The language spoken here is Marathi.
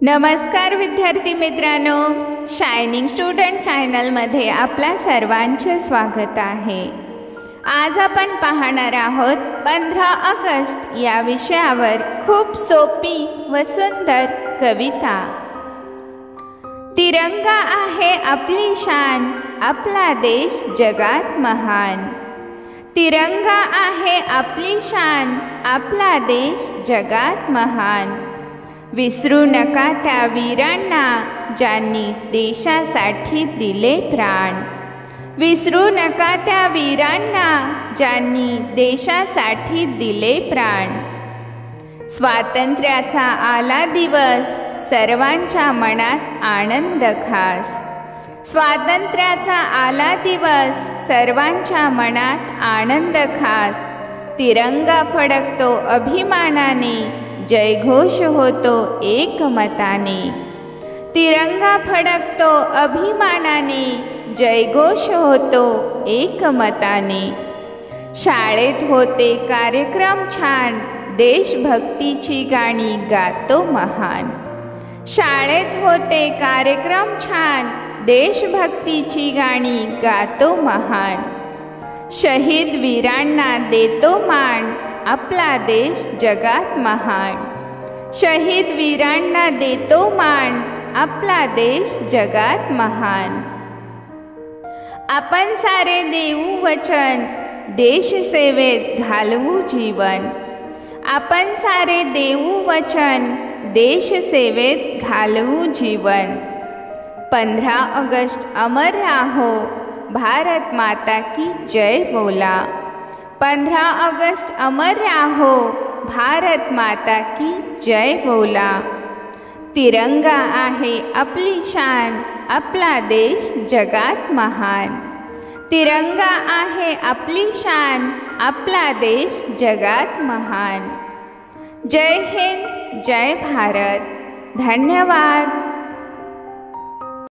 नमस्कार विद्यार्थी मित्रांनो, शायनिंग स्टुडंट चॅनलमध्ये आपल्या सर्वांचे स्वागत आहे। आज आपण पाहणार आहोत 15 ऑगस्ट या विषयावर खूप सोपी व सुंदर कविता। तिरंगा आहे आपली शान, आपला देश जगात महान। तिरंगा आहे आपली शान, आपला देश जगात महान। विसरू नका त्या वीरांना, ज्यांनी देशासाठी दिले प्राण। विसरू नका त्या वीरांना, ज्यांनी देशासाठी दिले प्राण। स्वातंत्र्याचा आला दिवस, सर्वांच्या मनात आनंद खास। स्वातंत्र्याचा आला दिवस, सर्वांच्या मनात आनंद खास। तिरंगा फडकतो अभिमानाने, जयघोष होतो एकमताने। तिरंगा फडकतो अभिमानाने, जयघोष होतो एकमताने। शाळेत होते कार्यक्रम छान, देशभक्तीची गाणी गातो महान। शाळेत होते कार्यक्रम छान, देशभक्तीची गाणी गातो महान। शहीद वीरांना देतो मान, आपला देश जगात महान। शहीद वीरांना देतो मान, आपला देश जगात महान। आपण सारे देऊ वचन, देशसेवेत घालवू जीवन। आपण सारे देऊ वचन, देशसेवेत घालवू जीवन। 15 ऑगस्ट अमर राहो, भारत माता की जय बोला। 15 ऑगस्ट अमर राहो, भारत माता की जय बोला। तिरंगा आहे आपली शान, आपला देश जगात महान। तिरंगा आहे आपली शान, आपला देश जगात महान। जय हिंद, जय भारत। धन्यवाद।